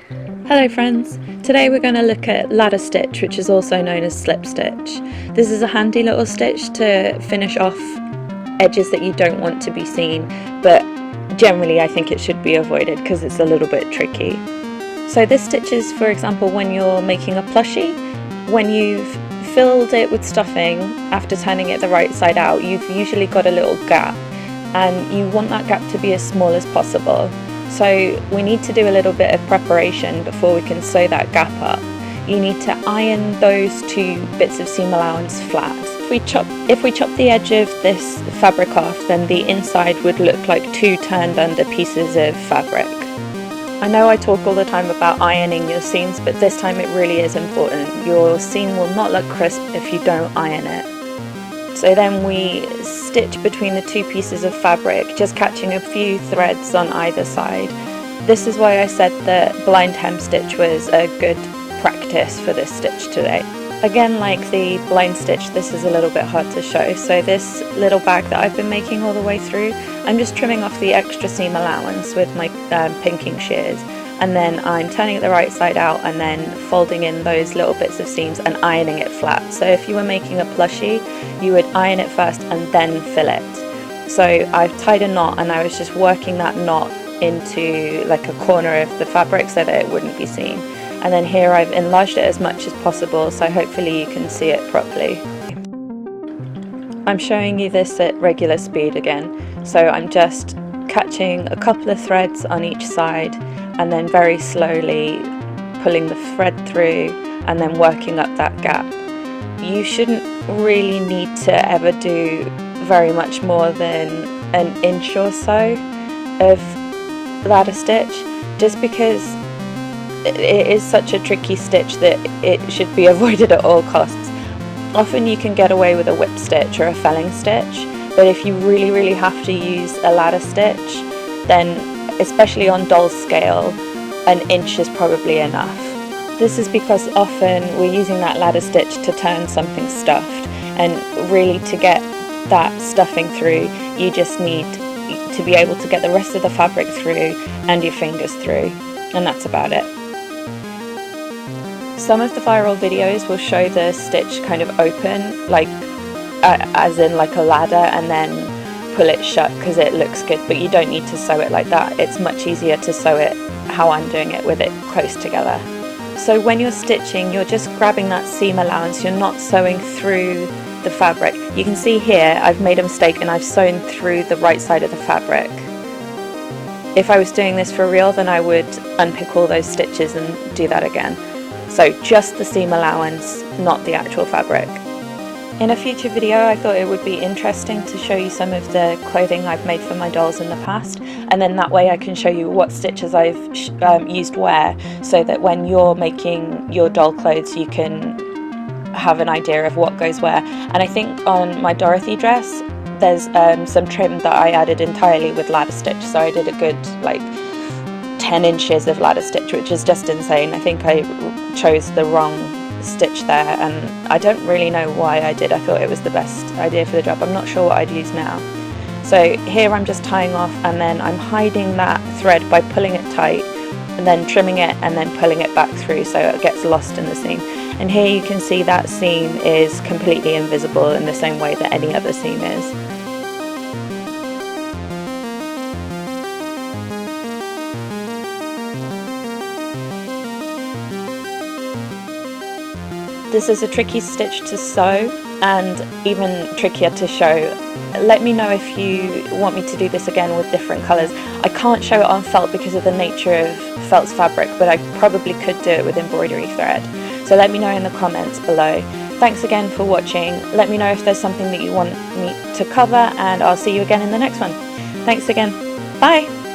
Hello friends, today we're going to look at ladder stitch, which is also known as slip stitch. This is a handy little stitch to finish off edges that you don't want to be seen, but generally I think it should be avoided because it's a little bit tricky. So this stitch is, for example, when you're making a plushie. When you've filled it with stuffing after turning it the right side out, you've usually got a little gap, and you want that gap to be as small as possible. So we need to do a little bit of preparation before we can sew that gap up. You need to iron those two bits of seam allowance flat. If we chop the edge of this fabric off, then the inside would look like two turned under pieces of fabric. I know I talk all the time about ironing your seams, but this time it really is important. Your seam will not look crisp if you don't iron it. So then we stitch between the two pieces of fabric, just catching a few threads on either side. This is why I said that blind hem stitch was a good practice for this stitch today. Again, like the blind stitch, this is a little bit hard to show. So this little bag that I've been making all the way through, I'm just trimming off the extra seam allowance with my pinking shears. And then I'm turning it the right side out and then folding in those little bits of seams and ironing it flat. So if you were making a plushie, you would iron it first and then fill it. So I've tied a knot and I was just working that knot into like a corner of the fabric so that it wouldn't be seen. And then here I've enlarged it as much as possible, so hopefully you can see it properly. I'm showing you this at regular speed again. So I'm just catching a couple of threads on each side and then very slowly pulling the thread through and then working up that gap. You shouldn't really need to ever do very much more than an inch or so of ladder stitch, just because it is such a tricky stitch that it should be avoided at all costs. Often you can get away with a whip stitch or a felling stitch, but if you really have to use a ladder stitch, then especially on doll scale, an inch is probably enough. This is because often we're using that ladder stitch to turn something stuffed, and really to get that stuffing through, you just need to be able to get the rest of the fabric through and your fingers through, and that's about it. Some of the viral videos will show the stitch kind of open, like as in like a ladder, and then pull it shut because it looks good, but you don't need to sew it like that. It's much easier to sew it how I'm doing it, with it close together. So when you're stitching, you're just grabbing that seam allowance, you're not sewing through the fabric. You can see here I've made a mistake and I've sewn through the right side of the fabric. If I was doing this for real, then I would unpick all those stitches and do that again. So just the seam allowance, not the actual fabric. In a future video, I thought it would be interesting to show you some of the clothing I've made for my dolls in the past, and then that way I can show you what stitches I've used where, so that when you're making your doll clothes you can have an idea of what goes where. And I think on my Dorothy dress there's some trim that I added entirely with ladder stitch, so I did a good like 10 inches of ladder stitch, which is just insane. I think I chose the wrong stitch there, and I don't really know why I did. I thought it was the best idea for the job. I'm not sure what I'd use now. So here I'm just tying off, and then I'm hiding that thread by pulling it tight and then trimming it and then pulling it back through so it gets lost in the seam. And here you can see that seam is completely invisible in the same way that any other seam is. This is a tricky stitch to sew and even trickier to show. Let me know if you want me to do this again with different colours. I can't show it on felt because of the nature of felt's fabric, but I probably could do it with embroidery thread. So let me know in the comments below. Thanks again for watching. Let me know if there's something that you want me to cover, and I'll see you again in the next one. Thanks again. Bye!